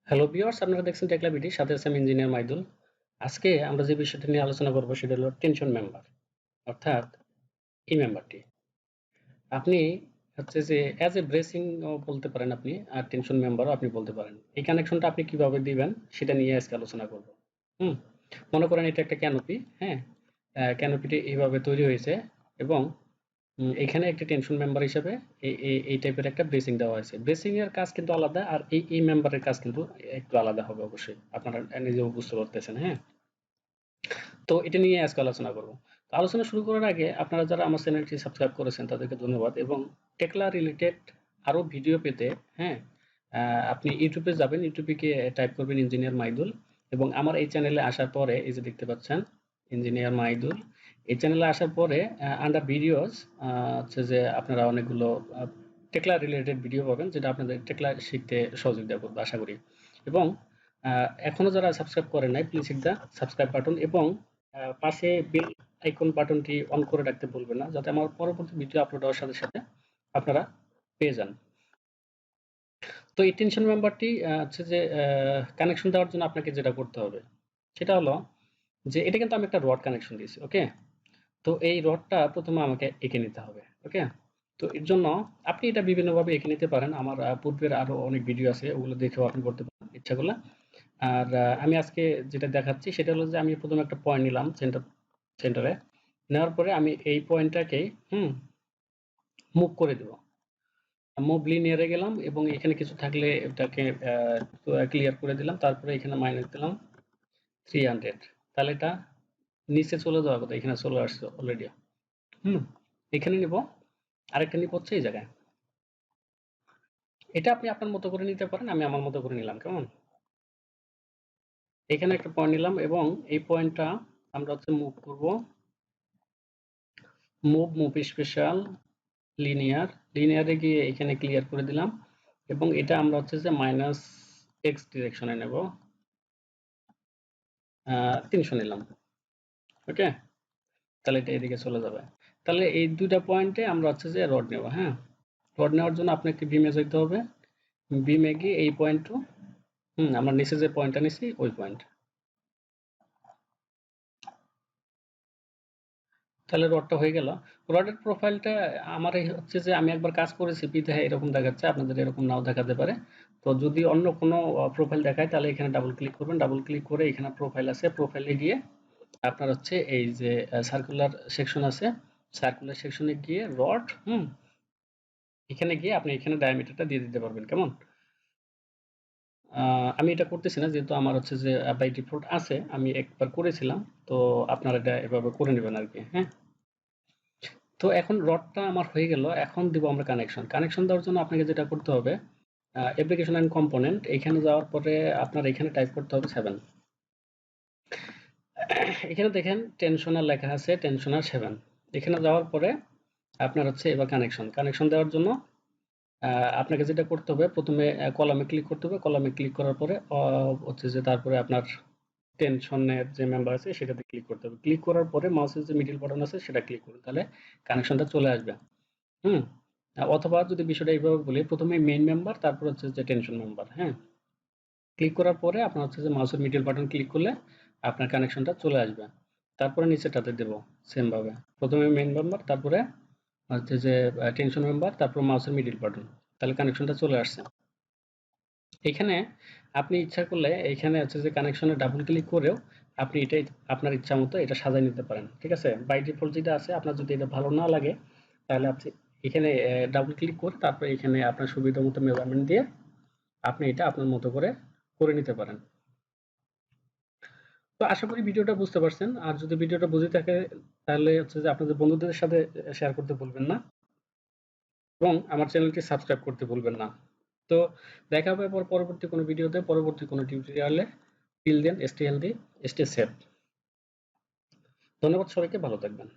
Hello viewers, আপনারা দেখছেন teklaBD, সাথে আছে আমি ইঞ্জিনিয়ার মাইদুল। আজকে আমরা যে বিষয়টা নিয়ে আলোচনা করব সেটা হলো টেনশন মেম্বার, অর্থাৎ এই মেম্বারটি আপনি হচ্ছে যে অ্যাজ এ ব্রেসিং ও বলতে পারেন আপনি, আর টেনশন মেম্বারও আপনি বলতে পারেন। এই কানেকশনটা আপনি কিভাবে দিবেন সেটা নিয়ে আজকে আলোচনা করব। হুম মনে করেন এটা একটা ক্যানোপি, হ্যাঁ। ক্যানোপিটি এইভাবে তৈরি হয়েছে এবং এখানে একটা টেনশন মেম্বার হিসেবে এই টাইপের একটা ব্রেসিং দেওয়া হয়েছে। ব্রেসিং এর কাজ কিন্তু আলাদা, আর এই মেম্বারের কাজ কিন্তু একটু আলাদা হবে অবশ্যই, আপনারা নিজেও বুঝতে পারতেছেন, হ্যাঁ। তো এটা নিয়ে আজকে আলোচনা করব। তো আলোচনা শুরু করার আগে আপনারা যারা আমার চ্যানেলটি সাবস্ক্রাইব করেছেন তাদেরকে ধন্যবাদ, এবং টেকলা রিলেটেড আরো ভিডিও পেতে, হ্যাঁ, আপনি ইউটিউবে যাবেন, ইউটিউবে গিয়ে টাইপ করবেন ইঞ্জিনিয়ার মাইদুল, এবং আমার এই চ্যানেলে আসার পরে এই যে দেখতে পাচ্ছেন ইঞ্জিনিয়ার মাইদুল, এই চ্যানেলে আসার পরে আন্ডার ভিডিওস হচ্ছে যে আপনারা অনেকগুলো টেকলা রিলেটেড ভিডিও পাবেন, যেটা আপনাদের টেকলা শিখতে সহযোগিতা করবে আশা করি। এবং এখনো যারা সাবস্ক্রাইব করেন নাই, please hit the subscribe button, এবং পাশে বেল আইকন বাটনটি অন করে রাখতে ভুলবেন না, যাতে আমার পরবর্তী ভিডিও আপলোড হওয়ার সাথে সাথে আপনারা পেয়ে যান। তো এই টেনশন মেম্বারটি হচ্ছে যে কানেকশন দেওয়ার জন্য আপনাকে যেটা করতে হবে সেটা হলো যে এটা কিন্তু আমি একটা রড কানেকশন দিয়েছি, ওকে। তো এই রডটা প্রথমে আমাকে এঁকে নিতে হবে, ওকে। তো এর জন্য আপনি এটা বিভিন্নভাবে এঁকে নিতে পারেন, আমার পূর্বের আরো অনেক ভিডিও আছে, ওগুলো দেখেও আপনি করতে পারেন ইচ্ছা করলে। আর আমি আজকে যেটা দেখাচ্ছি সেটা হলো যে আমি প্রথমে একটা পয়েন্ট নিলাম সেন্টারে, নেওয়ার পরে আমি এই পয়েন্টটাকে মুভ করে দেব, মুভ লিনিয়ারে গেলাম, এবং এখানে কিছু থাকলে এটাকে ক্লিয়ার করে দিলাম, তারপরে এখানে মাইনাস দিলাম 300, তাহলে এটা নিচে চলে যাওয়ার কথা, এখানে চলে আসছে অলরেডি। হুম এখানে নিব, আরেকটা নিব হচ্ছে এই জায়গায়। এটা আপনি আপনার মতো করে নিতে পারেন, আমি আমার মতো করে নিলাম, কেমন। এখানে একটা পয়েন্ট নিলাম, এবং এই পয়েন্টটা আমরা হচ্ছে মুভ করব, মুভ স্পেশাল লিনিয়ারে গিয়ে এখানে ক্লিয়ার করে দিলাম, এবং এটা আমরা হচ্ছে যে মাইনাস এক্স ডিরেকশনে নেব, 300 নিলাম, ওকে। তাহলে এটা এদিকে চলে যাবে। তাহলে এই দুইটা পয়েন্টে আমরা হচ্ছে যে রড নেব, হ্যাঁ। রড নেওয়ার জন্য আপনাকে বিমে যেতে হবে, বিমে গিয়ে এই পয়েন্ট, আমরা নিচে যে পয়েন্টটা নিছি ওই পয়েন্ট। তাহলে রডটা হয়ে গেল। রডের প্রোফাইলটা আমার এই হচ্ছে যে আমি একবার কাজ করেছি বিধায় এরকম দেখাচ্ছে, আপনাদের এরকম নাও দেখাতে পারে। তো যদি অন্য কোনো প্রোফাইল দেখায় তাহলে এখানে ডাবল ক্লিক করবেন, ডাবল ক্লিক করে এখানে প্রোফাইল আছে, প্রোফাইলে গিয়ে আপনার হচ্ছে এই যে সার্কুলার সেকশন আছে, সার্কুলার সেকশনে গিয়ে রড, এখানে গিয়ে আপনি এখানে ডায়ামিটারটা দিয়ে দিতে পারবেন, কেমন। আমি এটা করতেছি না, যেহেতু আমার হচ্ছে যে বাই ডিফল্ট আছে, আমি একবার করেছিলাম। তো আপনারা এটা এভাবে করে নেবেন আর কি, হ্যাঁ। তো এখন রডটা আমার হয়ে গেল, এখন দিব আমরা কানেকশন দেওয়ার জন্য আপনাকে যেটা করতে হবে, অ্যাপ্লিকেশন অ্যান্ড কম্পোনেন্ট, এখানে যাওয়ার পরে আপনার এখানে টাইপ করতে হবে 7। এখানে দেখেন টেনশনার লেখা আছে, টেনশনার 7। এখানে যাওয়ার পরে আপনার হচ্ছে এবার কানেকশন দেওয়ার জন্য আপনাকে যেটা করতে হবে, প্রথমে কলামে ক্লিক করতে হবে, কলামে ক্লিক করার পরে হচ্ছে যে তারপরে আপনার টেনশনের যে মেম্বার আছে সেটাতে ক্লিক করতে হবে, ক্লিক করার পরে মাউসের যে মিডল বাটন আছে সেটা ক্লিক করুন, তাহলে কানেকশনটা চলে আসবে। হুম অথবা যদি বিষয়টা এইভাবে বলি, প্রথমে মেইন মেম্বার, তারপর হচ্ছে যে টেনশন মেম্বার, হ্যাঁ। ক্লিক করার পরে আপনার হচ্ছে যে মাউসের মিডল বাটন ক্লিক করলে আপনার কানেকশনটা চলে আসবে। তারপরে নিচেটাতে দেব সেম ভাবে, প্রথমে মেইন মেম্বার, তারপরে হচ্ছে যে টেনশন মেম্বার, তারপর মাউসের মিডল বাটন, তাহলে কানেকশনটা চলে আসছে। এখানে আপনি ইচ্ছা করলে এখানে হচ্ছে যে কানেকশনে ডাবল ক্লিক করেও আপনি এটাই আপনার ইচ্ছা মতো এটা সাজায় নিতে পারেন, ঠিক আছে। বাই ডিফল্ট যেটা আছে, আপনার যদি এটা ভালো না লাগে তাহলে আপনি এখানে ডাবল ক্লিক করে তারপরে এখানে আপনার সুবিধা মতো মেজারমেন্ট দিয়ে আপনি এটা আপনার মতো করে করে নিতে পারেন। তো আশা করি ভিডিওটা বুঝতে পারছেন, আর যদি ভিডিওটা বুঝে থাকে তাহলে হচ্ছে যে আপনাদের বন্ধুদের সাথে শেয়ার করতে ভুলবেন না, এবং আমার চ্যানেলটি সাবস্ক্রাইব করতে ভুলবেন না। তো দেখা হবে পরবর্তী কোনো ভিডিওতে, পরবর্তী কোনো টিউটোরিয়ালে। Till then, stay healthy, stay safe. ধন্যবাদ সবাইকে, ভালো থাকবেন।